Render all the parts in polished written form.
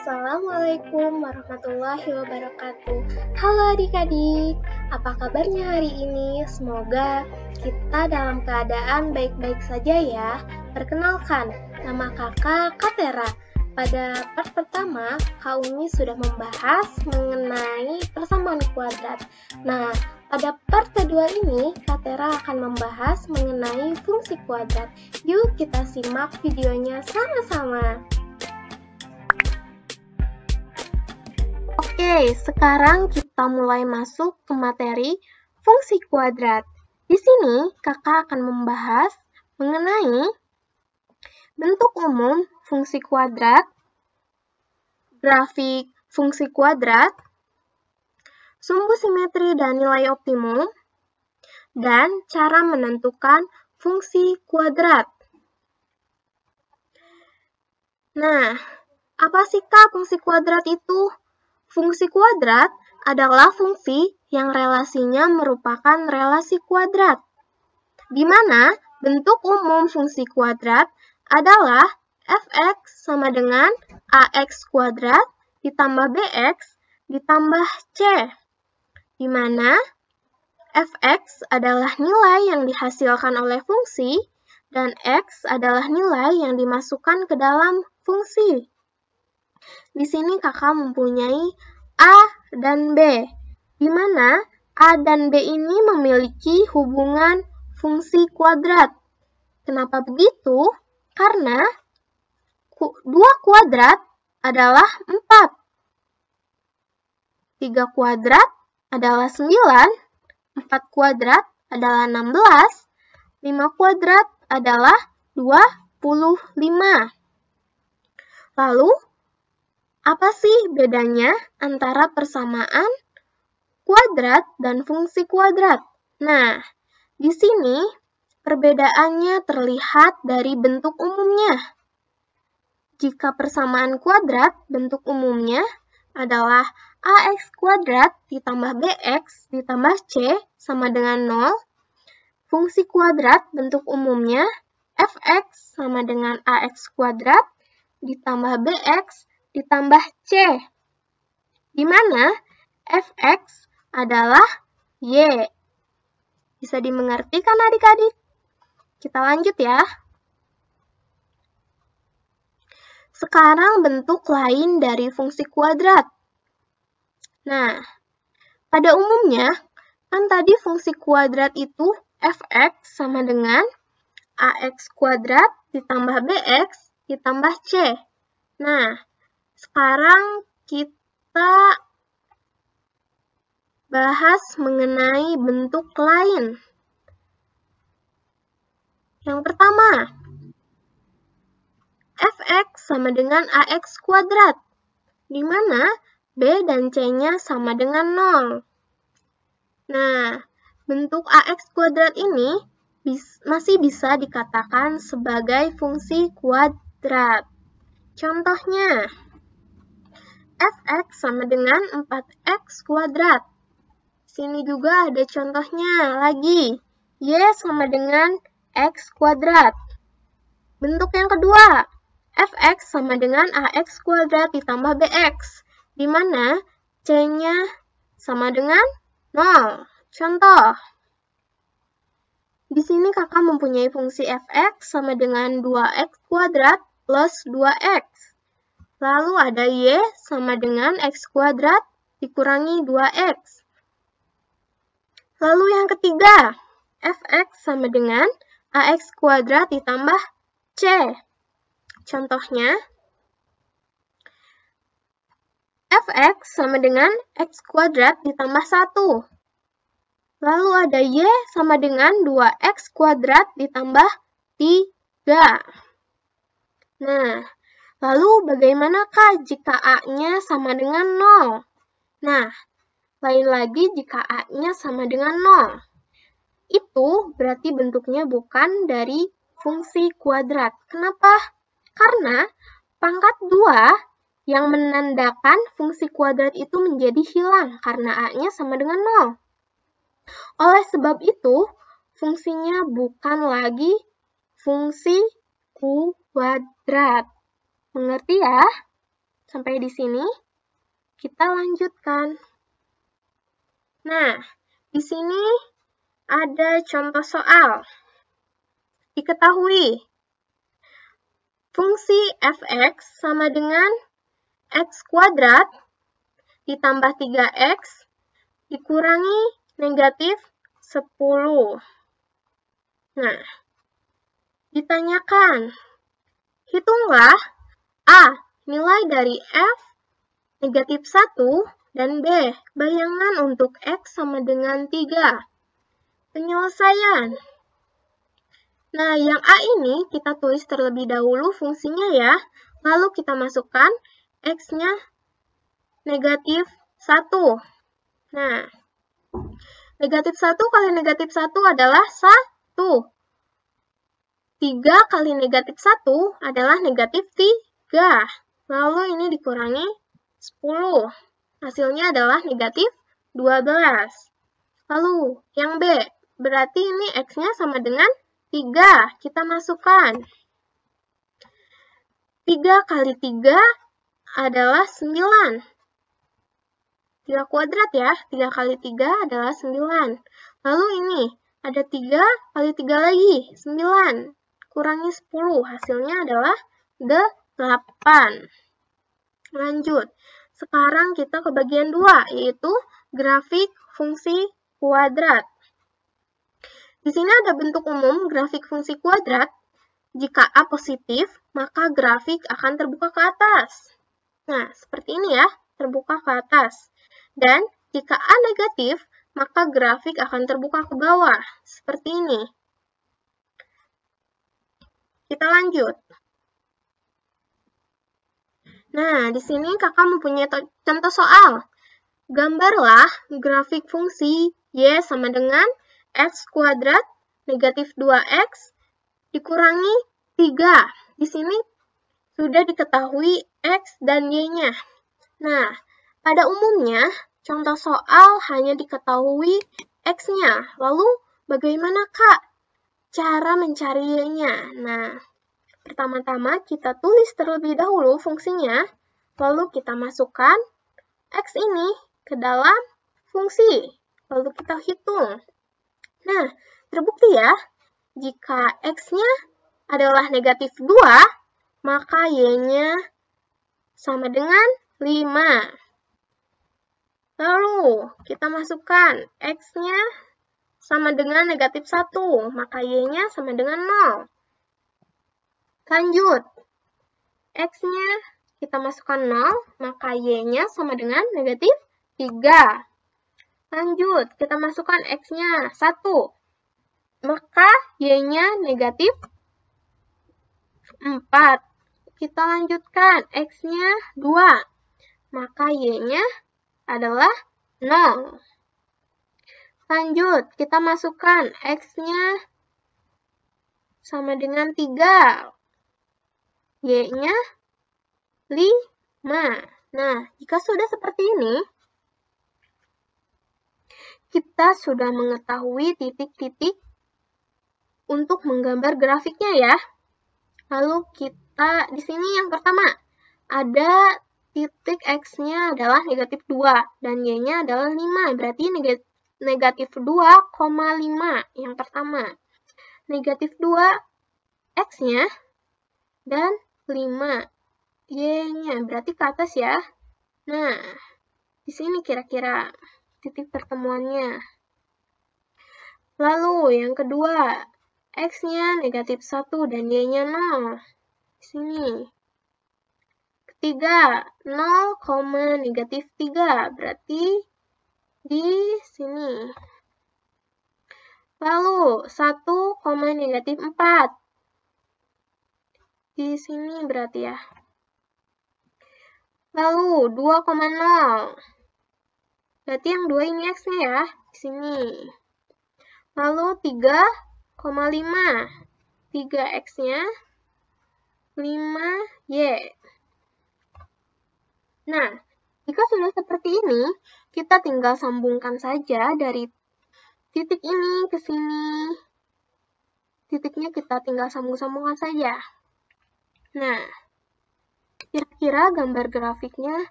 Assalamualaikum warahmatullahi wabarakatuh. Halo adik-adik, apa kabarnya hari ini? Semoga kita dalam keadaan baik-baik saja ya. Perkenalkan, nama kakak Katera. Pada part pertama, Kak Umi sudah membahas mengenai persamaan kuadrat. Nah, pada part kedua ini, Katera akan membahas mengenai fungsi kuadrat. Yuk kita simak videonya sama-sama. Oke, sekarang kita mulai masuk ke materi fungsi kuadrat. Di sini, kakak akan membahas mengenai bentuk umum fungsi kuadrat, grafik fungsi kuadrat, sumbu simetri dan nilai optimum, dan cara menentukan fungsi kuadrat. Nah, apa sih Kak fungsi kuadrat itu? Fungsi kuadrat adalah fungsi yang relasinya merupakan relasi kuadrat, di mana bentuk umum fungsi kuadrat adalah f(x) sama dengan ax kuadrat ditambah bx ditambah c, di mana f(x) adalah nilai yang dihasilkan oleh fungsi dan x adalah nilai yang dimasukkan ke dalam fungsi. Di sini kakak mempunyai A dan B, di mana A dan B ini memiliki hubungan fungsi kuadrat. Kenapa begitu? Karena 2 kuadrat adalah 4, 3 kuadrat adalah 9, 4 kuadrat adalah 16, 5 kuadrat adalah 25. Lalu, apa sih bedanya antara persamaan kuadrat dan fungsi kuadrat? Nah, di sini perbedaannya terlihat dari bentuk umumnya. Jika persamaan kuadrat, bentuk umumnya adalah ax kuadrat ditambah bx ditambah c sama dengan 0. Fungsi kuadrat bentuk umumnya fx sama dengan ax kuadrat ditambah bx ditambah c, di mana fx adalah y. Bisa dimengerti kan adik-adik? Kita lanjut ya. Sekarang bentuk lain dari fungsi kuadrat. Nah, pada umumnya, kan tadi fungsi kuadrat itu fx sama dengan ax kuadrat ditambah bx ditambah c. Nah, sekarang kita bahas mengenai bentuk lain. Yang pertama, fx sama dengan ax kuadrat, di mana b dan c-nya sama dengan 0. Nah, bentuk ax kuadrat ini masih bisa dikatakan sebagai fungsi kuadrat. Contohnya, fx sama dengan 4x kuadrat. Sini juga ada contohnya lagi, y sama dengan x kuadrat. Bentuk yang kedua, fx sama dengan ax kuadrat ditambah bx, di mana c-nya sama dengan 0. Contoh, di sini kakak mempunyai fungsi fx sama dengan 2x kuadrat plus 2x. Lalu ada y sama dengan x kuadrat dikurangi 2x. Lalu yang ketiga, fx sama dengan ax kuadrat ditambah c. Contohnya, fx sama dengan x kuadrat ditambah 1. Lalu ada y sama dengan 2x kuadrat ditambah 3. Nah, lalu bagaimanakah jika A-nya sama dengan 0? Nah, lain lagi jika A-nya sama dengan 0. Itu berarti bentuknya bukan dari fungsi kuadrat. Kenapa? Karena pangkat 2 yang menandakan fungsi kuadrat itu menjadi hilang karena A-nya sama dengan 0. Oleh sebab itu, fungsinya bukan lagi fungsi kuadrat. Mengerti ya? Sampai di sini, kita lanjutkan. Nah, di sini ada contoh soal. Diketahui, fungsi f(x) sama dengan x kuadrat ditambah 3x dikurangi negatif 10. Nah, ditanyakan, hitunglah A. Nilai dari f negatif 1 dan B. Bayangan untuk x sama dengan 3. Penyelesaian. Nah, yang A ini kita tulis terlebih dahulu fungsinya ya. Lalu kita masukkan x-nya negatif 1. Nah, negatif 1 kali negatif 1 adalah 1. 3 kali negatif 1 adalah negatif 3. Lalu ini dikurangi 10. Hasilnya adalah negatif 12. Lalu yang B, berarti ini x-nya sama dengan 3. Kita masukkan. 3 kali 3 adalah 9. 3 kuadrat ya. 3 kali 3 adalah 9. Lalu ini, ada 3 kali 3 lagi, 9. Kurangi 10, hasilnya adalah 8. Lanjut. Sekarang kita ke bagian 2, yaitu grafik fungsi kuadrat. Di sini ada bentuk umum grafik fungsi kuadrat. Jika A positif, maka grafik akan terbuka ke atas. Nah, seperti ini ya, terbuka ke atas. Dan jika A negatif, maka grafik akan terbuka ke bawah. Seperti ini. Kita lanjut. Nah, di sini kakak mempunyai contoh soal. Gambarlah grafik fungsi Y sama dengan x kuadrat negatif 2x dikurangi 3. Di sini sudah diketahui x dan y-nya. Nah, pada umumnya, contoh soal hanya diketahui x-nya. Lalu, bagaimana Kak cara mencari y-nya? Nah, pertama-tama kita tulis terlebih dahulu fungsinya, lalu kita masukkan x ini ke dalam fungsi, lalu kita hitung. Nah, terbukti ya, jika x-nya adalah negatif 2, maka y-nya sama dengan 5. Lalu, kita masukkan x-nya sama dengan negatif 1, maka y-nya sama dengan 0. Lanjut, x-nya kita masukkan 0, maka y-nya sama dengan negatif 3. Lanjut, kita masukkan x-nya 1, maka y-nya negatif 4. Kita lanjutkan, x-nya 2, maka y-nya adalah 0. Lanjut, kita masukkan x-nya sama dengan 3. Y-nya 5. Nah, jika sudah seperti ini, kita sudah mengetahui titik-titik untuk menggambar grafiknya ya. Lalu kita, di sini yang pertama, ada titik x-nya adalah negatif 2 dan y-nya adalah 5. Berarti negatif 2,5 yang pertama. Negatif 2 x-nya dan 5 y-nya. Berarti ke atas ya. Nah, di sini kira-kira titik pertemuannya. Lalu yang kedua, x-nya negatif 1 dan y-nya 0. Di sini. Ketiga, 0, negatif 3. Berarti di sini. Lalu, 1, negatif 4. Di sini berarti ya. Lalu, 2,0. Berarti yang 2 ini x-nya ya. Di sini. Lalu, 3,5. 3x-nya 5y. Nah, jika sudah seperti ini, kita tinggal sambungkan saja dari titik ini ke sini. Titiknya kita tinggal sambung-sambungkan saja. Nah, Kira-kira gambar grafiknya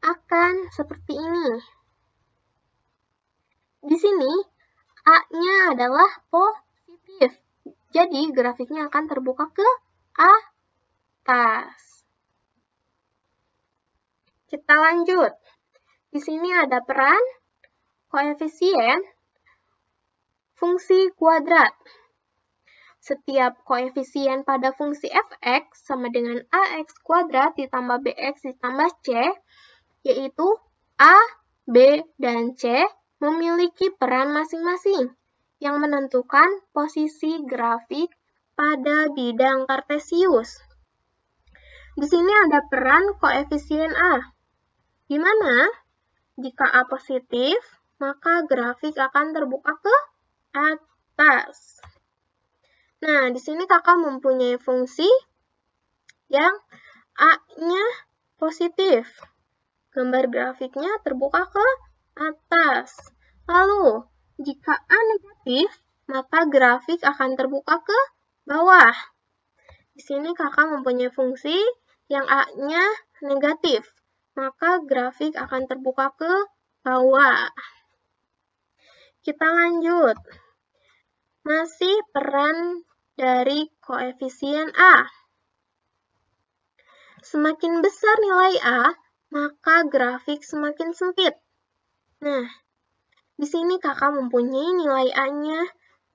akan seperti ini. Di sini, A-nya adalah positif. Jadi, grafiknya akan terbuka ke atas. Kita lanjut. Di sini ada peran koefisien fungsi kuadrat. Setiap koefisien pada fungsi f(x) sama dengan ax kuadrat ditambah bx ditambah c, yaitu a, b, dan c memiliki peran masing-masing yang menentukan posisi grafik pada bidang kartesius. Di sini ada peran koefisien a, di mana jika a positif, maka grafik akan terbuka ke atas. Nah, di sini kakak mempunyai fungsi yang A-nya positif. Gambar grafiknya terbuka ke atas. Lalu, jika A negatif, maka grafik akan terbuka ke bawah. Di sini kakak mempunyai fungsi yang A-nya negatif, maka grafik akan terbuka ke bawah. Kita lanjut. Masih peran dari koefisien A. Semakin besar nilai A, maka grafik semakin sempit. Nah, di sini kakak mempunyai nilai A-nya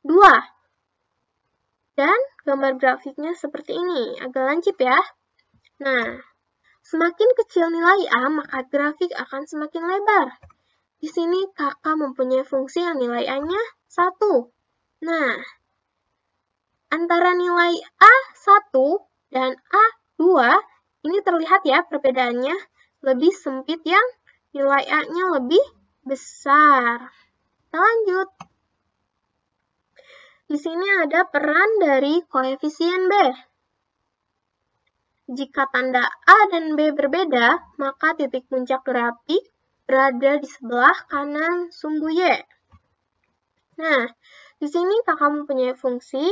2. Dan gambar grafiknya seperti ini, agak lancip ya. Nah, semakin kecil nilai A, maka grafik akan semakin lebar. Di sini kakak mempunyai fungsi yang nilai A-nya 1. Nah, antara nilai A1 dan A2, ini terlihat ya perbedaannya, lebih sempit yang nilai A-nya lebih besar. Kita lanjut. Di sini ada peran dari koefisien B. Jika tanda A dan B berbeda, maka titik puncak grafik berada di sebelah kanan sumbu Y. Nah, di sini kakak mempunyai fungsi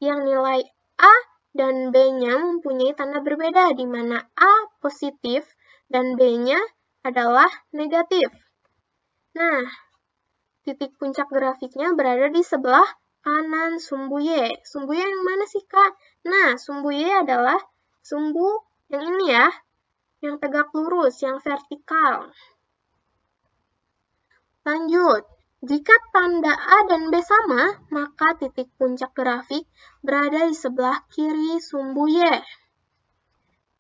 yang nilai A dan B-nya mempunyai tanda berbeda, di mana A positif dan B-nya adalah negatif. Nah, titik puncak grafiknya berada di sebelah kanan sumbu Y. Sumbu Y yang mana sih, Kak? Nah, sumbu Y adalah sumbu yang ini ya, yang tegak lurus, yang vertikal. Lanjut. Jika tanda A dan B sama, maka titik puncak grafik berada di sebelah kiri sumbu Y.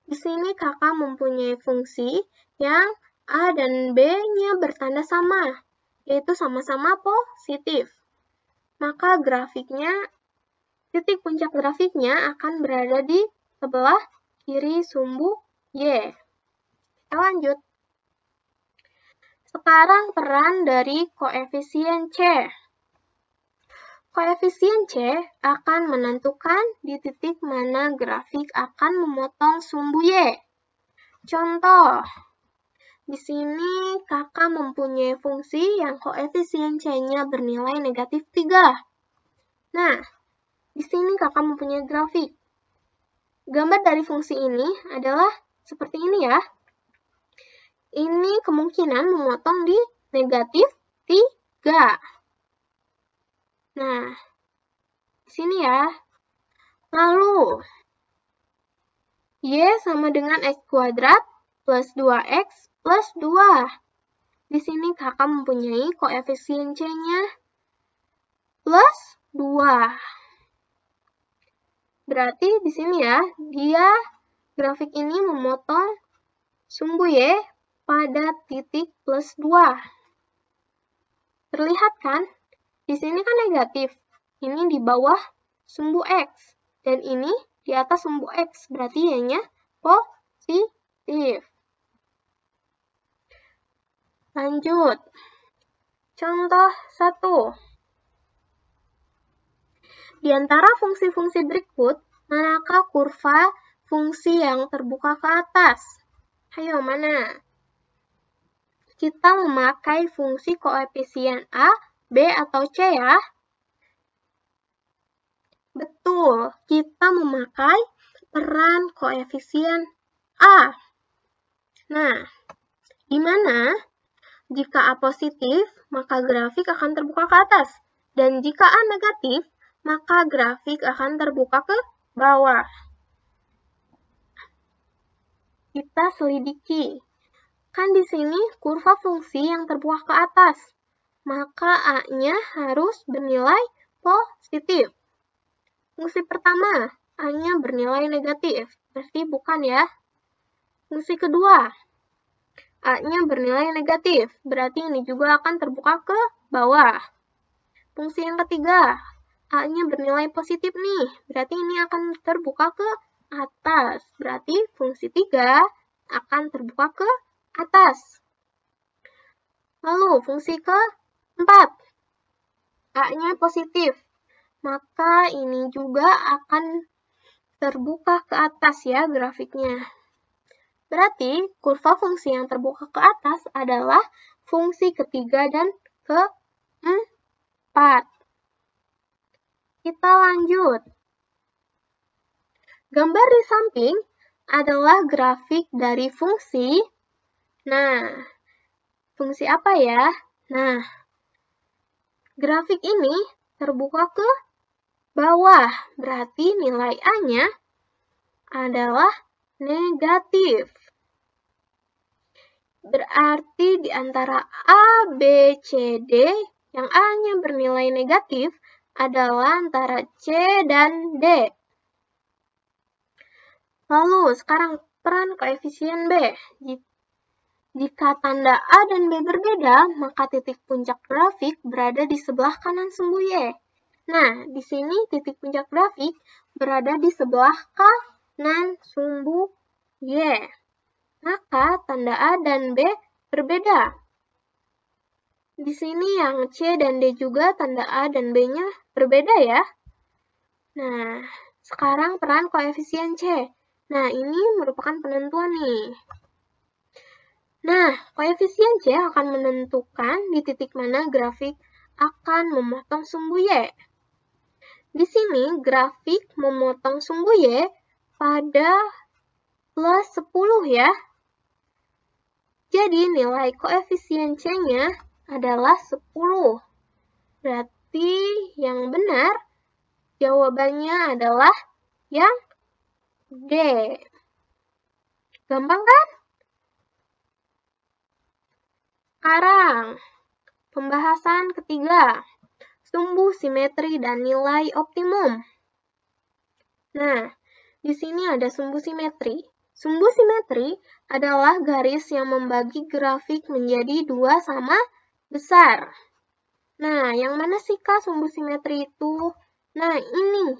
Di sini kakak mempunyai fungsi yang A dan B-nya bertanda sama, yaitu sama-sama positif. Maka grafiknya, titik puncak grafiknya akan berada di sebelah kiri sumbu Y. Kita lanjut. Sekarang peran dari koefisien C. Koefisien C akan menentukan di titik mana grafik akan memotong sumbu Y. Contoh, di sini kakak mempunyai fungsi yang koefisien C-nya bernilai negatif 3. Nah, di sini kakak mempunyai grafik. Gambar dari fungsi ini adalah seperti ini ya. Ini kemungkinan memotong di negatif 3. Nah, di sini ya. Lalu, Y sama dengan X kuadrat plus 2X plus 2. Di sini kakak mempunyai koefisien C-nya plus 2. Berarti di sini ya, grafik ini memotong sumbu Y pada titik plus 2. Terlihat kan? Di sini kan negatif. Ini di bawah sumbu X. Dan ini di atas sumbu X. Berarti Y-nya positif. Lanjut. Contoh 1. Di antara fungsi-fungsi berikut, manakah kurva fungsi yang terbuka ke atas? Ayo, mana? Kita memakai fungsi koefisien A, B, atau C ya. Betul, kita memakai peran koefisien A. Nah, di mana jika A positif, maka grafik akan terbuka ke atas. Dan jika A negatif, maka grafik akan terbuka ke bawah. Kita selidiki. Kan di sini kurva fungsi yang terbuka ke atas. Maka A-nya harus bernilai positif. Fungsi pertama, A-nya bernilai negatif. Berarti bukan ya. Fungsi kedua, A-nya bernilai negatif. Berarti ini juga akan terbuka ke bawah. Fungsi yang ketiga, A-nya bernilai positif nih. Berarti ini akan terbuka ke atas. Berarti fungsi 3 akan terbuka ke atas. Lalu fungsi keempat, A-nya positif. Maka ini juga akan terbuka ke atas ya grafiknya. Berarti kurva fungsi yang terbuka ke atas adalah fungsi ketiga dan keempat. Kita lanjut. Gambar di samping adalah grafik dari fungsi. Nah, fungsi apa ya? Nah, grafik ini terbuka ke bawah. Berarti nilai A-nya adalah negatif. Berarti di antara A, B, C, D, yang A-nya bernilai negatif adalah antara C dan D. Lalu, sekarang peran koefisien B. Jika tanda A dan B berbeda, maka titik puncak grafik berada di sebelah kanan sumbu Y. Nah, di sini titik puncak grafik berada di sebelah kanan sumbu Y. Maka tanda A dan B berbeda. Di sini yang C dan D juga tanda A dan B-nya berbeda ya. Nah, sekarang peran koefisien C. Nah, ini merupakan penentuan nih. Nah, koefisien C akan menentukan di titik mana grafik akan memotong sumbu Y. Di sini grafik memotong sumbu Y pada plus 10 ya. Jadi nilai koefisien C-nya adalah 10. Berarti yang benar jawabannya adalah yang D. Gampang kan? Sekarang, pembahasan ketiga, sumbu simetri dan nilai optimum. Nah, di sini ada sumbu simetri. Sumbu simetri adalah garis yang membagi grafik menjadi dua sama besar. Nah, yang mana sih Kak sumbu simetri itu? Nah, ini.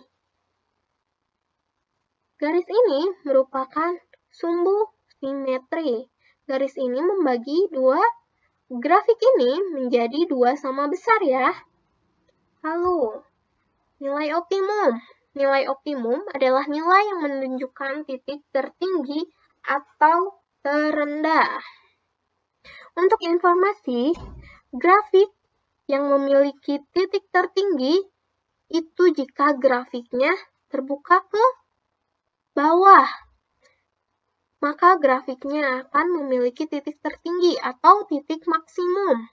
Garis ini merupakan sumbu simetri. Garis ini membagi grafik ini menjadi dua sama besar ya. Lalu, nilai optimum. Nilai optimum adalah nilai yang menunjukkan titik tertinggi atau terendah. Untuk informasi, grafik yang memiliki titik tertinggi itu jika grafiknya terbuka ke bawah, maka grafiknya akan memiliki titik tertinggi atau titik maksimum.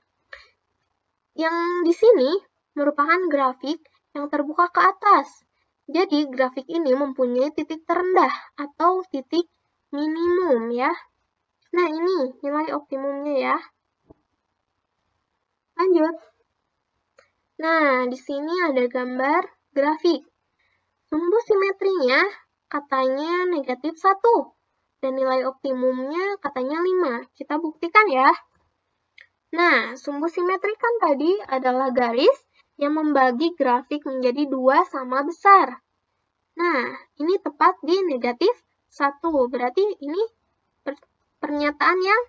Yang di sini merupakan grafik yang terbuka ke atas. Jadi, grafik ini mempunyai titik terendah atau titik minimum ya. Nah, ini nilai optimumnya ya. Lanjut. Nah, di sini ada gambar grafik. Sumbu simetrinya katanya negatif 1. Dan nilai optimumnya katanya 5. Kita buktikan ya. Nah, sumbu simetri kan tadi adalah garis yang membagi grafik menjadi dua sama besar. Nah, ini tepat di negatif 1. Berarti ini pernyataan yang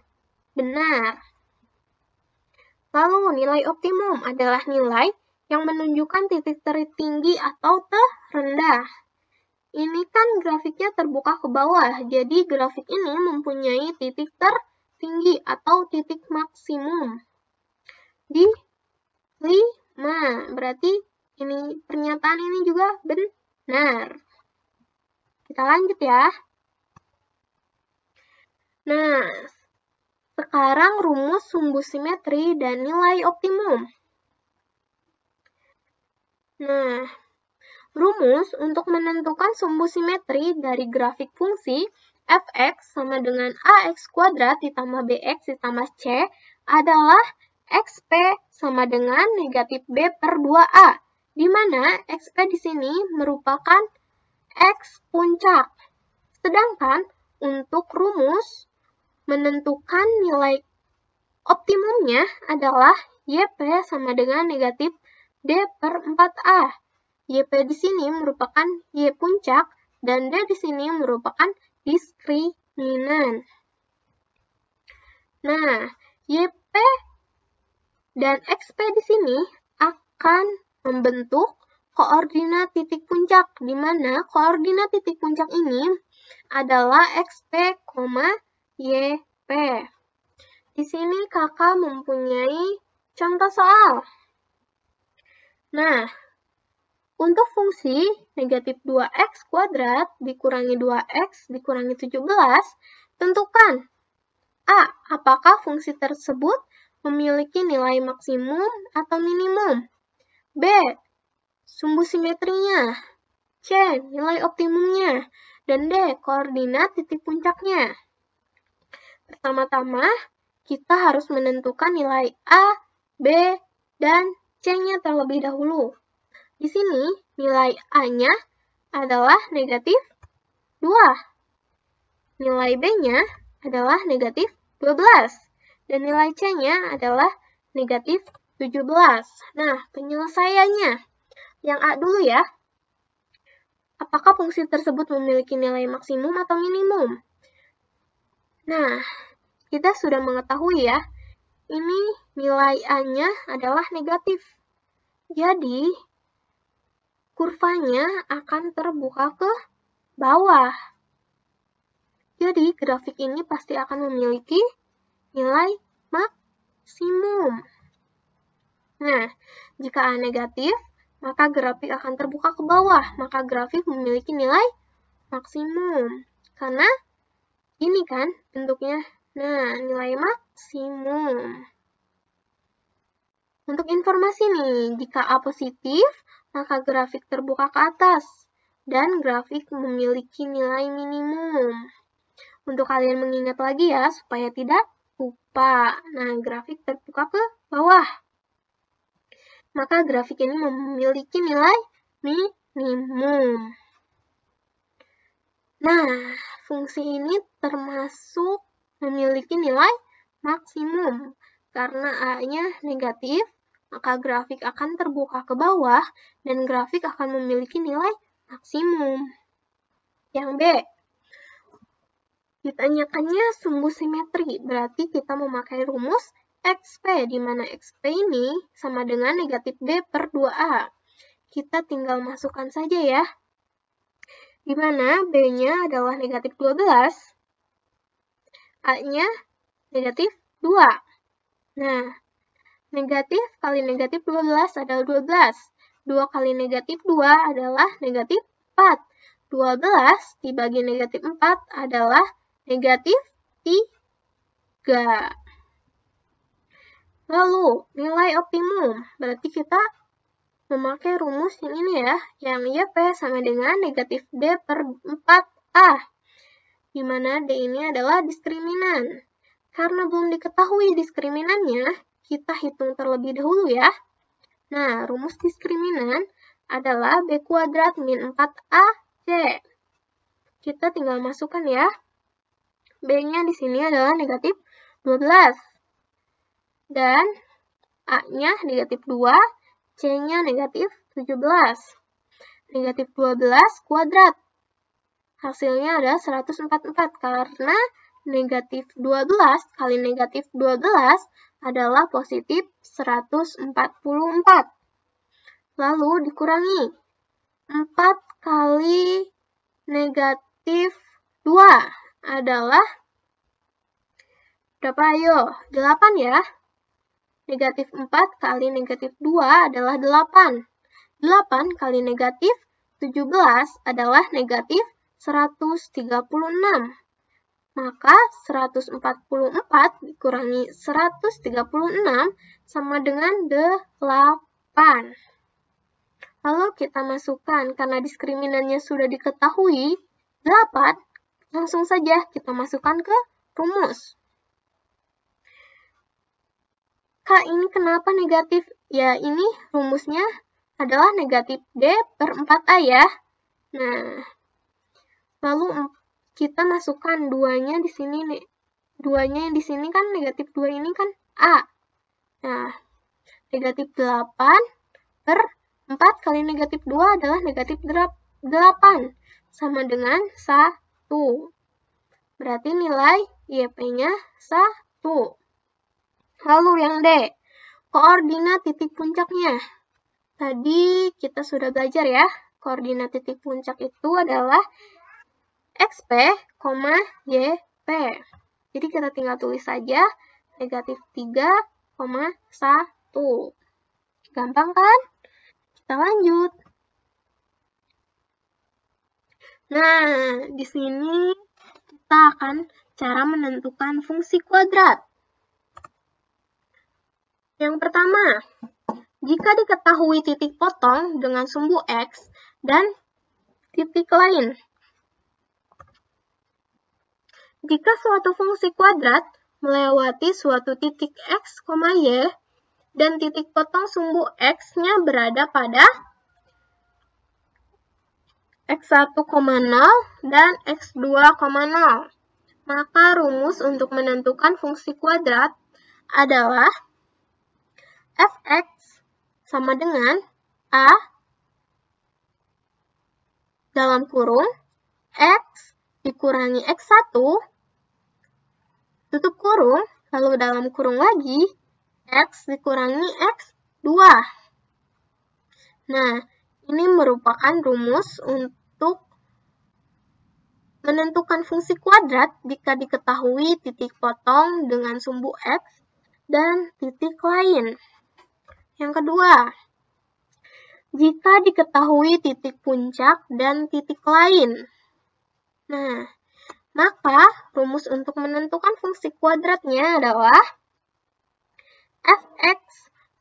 benar. Lalu, nilai optimum adalah nilai yang menunjukkan titik tertinggi atau terendah. Ini kan grafiknya terbuka ke bawah, jadi grafik ini mempunyai titik tertinggi atau titik maksimum di 5. Berarti ini pernyataan ini juga benar. Kita lanjut ya. Nah, sekarang rumus sumbu simetri dan nilai optimum. Nah, rumus untuk menentukan sumbu simetri dari grafik fungsi f(x) sama dengan ax kuadrat ditambah bx ditambah c adalah xp sama dengan negatif b per 2a, di mana xp di sini merupakan x puncak. Sedangkan untuk rumus menentukan nilai optimumnya adalah yp sama dengan negatif d per 4a. Yp di sini merupakan y puncak dan d di sini merupakan diskriminan. Nah, yp dan xp di sini akan membentuk koordinat titik puncak, di mana koordinat titik puncak ini adalah xp, yp. Di sini kakak mempunyai contoh soal. Nah, untuk fungsi negatif 2x kuadrat dikurangi 2x dikurangi 17, tentukan a. Apakah fungsi tersebut memiliki nilai maksimum atau minimum? B. Sumbu simetrinya. C. Nilai optimumnya. Dan D. Koordinat titik puncaknya. Pertama-tama, kita harus menentukan nilai A, B, dan C-nya terlebih dahulu. Di sini, nilai A-nya adalah negatif 2. Nilai B-nya adalah negatif 12. Dan nilai C-nya adalah negatif 17. Nah, penyelesaiannya. Yang A dulu ya. Apakah fungsi tersebut memiliki nilai maksimum atau minimum? Nah, kita sudah mengetahui ya, ini nilai A-nya adalah negatif. Jadi, kurvanya akan terbuka ke bawah. Jadi, grafik ini pasti akan memiliki nilai maksimum. Nah, jika A negatif, maka grafik akan terbuka ke bawah. Maka grafik memiliki nilai maksimum. Karena ini kan bentuknya. Nah, nilai maksimum. Untuk informasi nih, jika A positif, maka grafik terbuka ke atas. Dan grafik memiliki nilai minimum. Untuk kalian mengingat lagi ya, supaya tidak lupa. Nah, grafik terbuka ke bawah. Maka grafik ini memiliki nilai minimum. Nah, fungsi ini termasuk memiliki nilai maksimum. Karena A-nya negatif, maka grafik akan terbuka ke bawah dan grafik akan memiliki nilai maksimum. Yang B, ditanyakannya sumbu simetri, berarti kita memakai rumus XP, di mana XP ini sama dengan negatif D per 2A. Kita tinggal masukkan saja ya. Di mana B-nya adalah negatif 12, A-nya negatif 2. Nah, negatif kali negatif 12 adalah 12. 2 kali negatif 2 adalah negatif 4. 12 dibagi negatif 4 adalah negatif 3. Lalu, nilai optimum. Berarti kita memakai rumus yang ini ya, yang YP sama dengan negatif D per 4A, di mana D ini adalah diskriminan. Karena belum diketahui diskriminannya, kita hitung terlebih dahulu ya. Nah, rumus diskriminan adalah B kuadrat min 4AC. Kita tinggal masukkan ya. B-nya di sini adalah negatif 12. Dan A-nya negatif 2. C-nya negatif 17. Negatif 12 kuadrat. Hasilnya adalah 144 karena negatif 12 kali negatif 12 adalah positif 144. Lalu dikurangi 4 kali negatif 2 adalah berapa ayo? 8 ya. Negatif 4 kali negatif 2 adalah 8. 8 kali negatif 17 adalah negatif 136. Maka 144 dikurangi 136 sama dengan 8. Lalu kita masukkan, karena diskriminannya sudah diketahui, 8, langsung saja kita masukkan ke rumus. Kak, ini kenapa negatif? Ya, ini rumusnya adalah negatif D per 4A ya. Nah, lalu kita masukkan 2-nya di sini nih. 2-nya yang di sini kan negatif 2 ini kan A. Nah, negatif 8 per 4 kali negatif 2 adalah negatif 8. Sama dengan 1. Berarti nilai YP-nya 1. Lalu yang D, koordinat titik puncaknya. Tadi kita sudah belajar ya, koordinat titik puncak itu adalah XP, YP. Jadi kita tinggal tulis saja negatif 3,1. Gampang kan? Kita lanjut. Nah, di sini kita akan cara menentukan fungsi kuadrat. Yang pertama, jika diketahui titik potong dengan sumbu X dan titik lain. Jika suatu fungsi kuadrat melewati suatu titik X, Y, dan titik potong sumbu X-nya berada pada X1,0 dan X2,0, maka rumus untuk menentukan fungsi kuadrat adalah Fx sama dengan A dalam kurung X dikurangi X1 tutup kurung, lalu dalam kurung lagi X dikurangi X2. Nah, ini merupakan rumus untuk menentukan fungsi kuadrat jika diketahui titik potong dengan sumbu X dan titik lain. Yang kedua, jika diketahui titik puncak dan titik lain. Nah, maka rumus untuk menentukan fungsi kuadratnya adalah Fx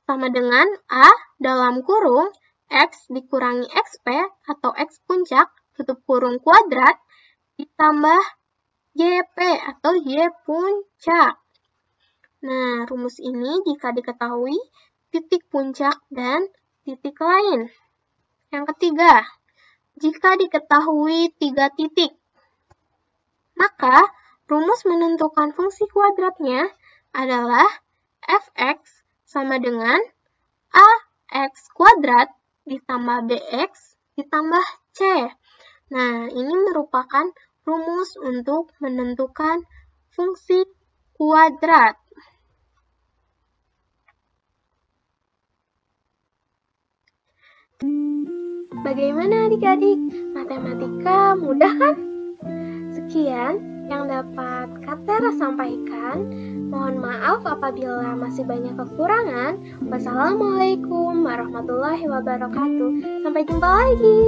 sama dengan A dalam kurung X dikurangi XP atau X puncak tutup kurung kuadrat ditambah YP atau Y puncak. Nah, rumus ini jika diketahui titik puncak dan titik lain. Yang ketiga, jika diketahui 3 titik, maka rumus menentukan fungsi kuadratnya adalah Fx sama dengan AX kuadrat ditambah BX ditambah C. Nah, ini merupakan rumus untuk menentukan fungsi kuadrat. Bagaimana adik-adik? Matematika mudah kan? Sekian yang dapat Kak Tera sampaikan. Mohon maaf apabila masih banyak kekurangan. Wassalamualaikum warahmatullahi wabarakatuh. Sampai jumpa lagi.